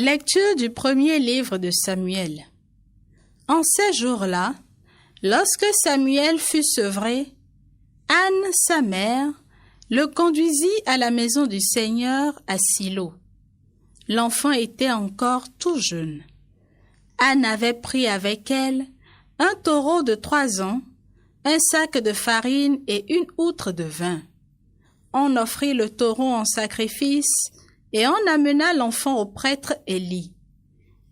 Lecture du premier livre de Samuel. En ces jours-là, lorsque Samuel fut sevré, Anne, sa mère, le conduisit à la maison du Seigneur à Silo. L'enfant était encore tout jeune. Anne avait pris avec elle un taureau de 3 ans, un sac de farine et une outre de vin. On offrit le taureau en sacrifice et on amena l'enfant au prêtre Élie.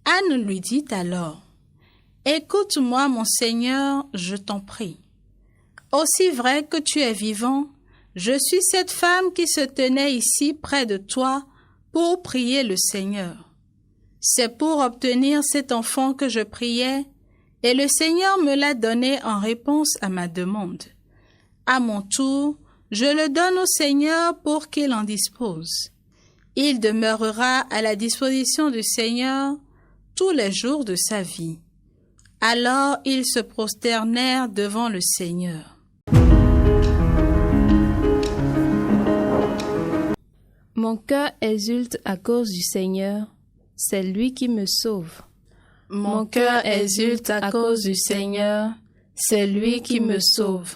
Anne lui dit alors: « Écoute-moi, mon Seigneur, je t'en prie. Aussi vrai que tu es vivant, je suis cette femme qui se tenait ici près de toi pour prier le Seigneur. C'est pour obtenir cet enfant que je priais, et le Seigneur me l'a donné en réponse à ma demande. À mon tour, je le donne au Seigneur pour qu'il en dispose. Il demeurera à la disposition du Seigneur tous les jours de sa vie. » Alors ils se prosternèrent devant le Seigneur. Mon cœur exulte à cause du Seigneur, c'est lui qui me sauve. Mon cœur exulte à cause du Seigneur, c'est lui qui me sauve.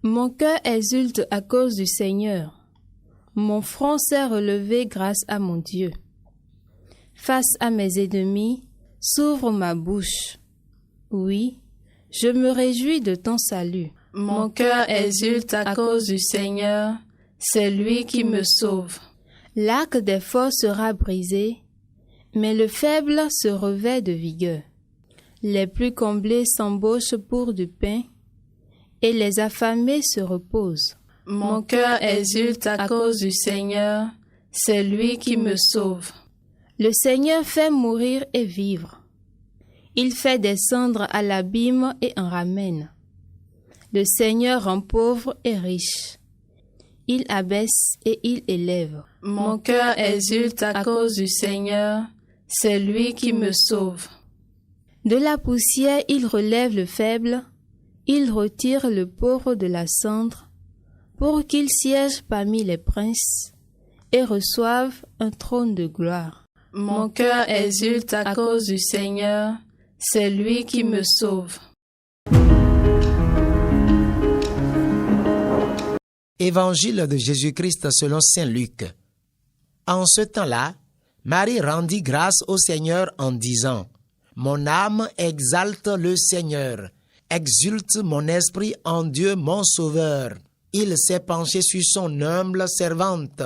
Mon cœur exulte à cause du Seigneur. Mon front s'est relevé grâce à mon Dieu. Face à mes ennemis, s'ouvre ma bouche. Oui, je me réjouis de ton salut. Mon cœur exulte à cause du Seigneur, c'est lui qui me sauve. L'arc des forts sera brisé, mais le faible se revêt de vigueur. Les plus comblés s'embauchent pour du pain, et les affamés se reposent. Mon cœur exulte à cause du Seigneur, c'est lui qui me sauve. Le Seigneur fait mourir et vivre. Il fait descendre à l'abîme et en ramène. Le Seigneur rend pauvre et riche. Il abaisse et il élève. Mon cœur exulte à cause du Seigneur, c'est lui qui me sauve. De la poussière il relève le faible, il retire le pauvre de la cendre, pour qu'il siège parmi les princes et reçoive un trône de gloire. Mon cœur exulte à cause du Seigneur, c'est lui qui me sauve. Évangile de Jésus-Christ selon saint Luc. En ce temps-là, Marie rendit grâce au Seigneur en disant: « Mon âme exalte le Seigneur, exulte mon esprit en Dieu mon Sauveur. Il s'est penché sur son humble servante.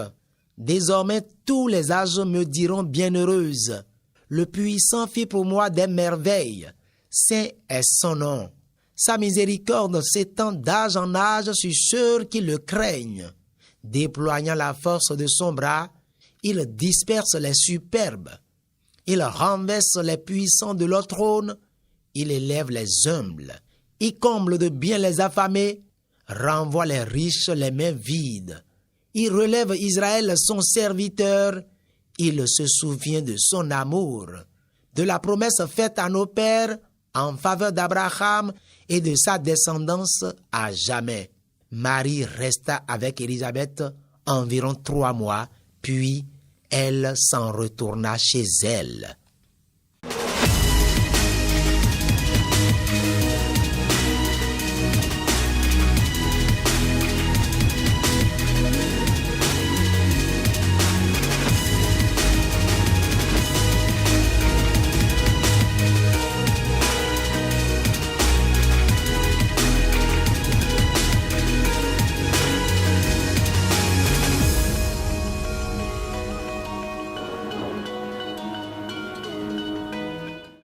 Désormais tous les âges me diront bienheureuse. Le Puissant fit pour moi des merveilles. Saint est son nom. Sa miséricorde s'étend d'âge en âge sur ceux qui le craignent. Déployant la force de son bras, il disperse les superbes. Il renverse les puissants de leur trône. Il élève les humbles. Il comble de bien les affamés, renvoie les riches les mains vides. Il relève Israël son serviteur. Il se souvient de son amour, de la promesse faite à nos pères en faveur d'Abraham et de sa descendance à jamais. Marie resta avec Élisabeth environ 3 mois, puis elle s'en retourna chez elle.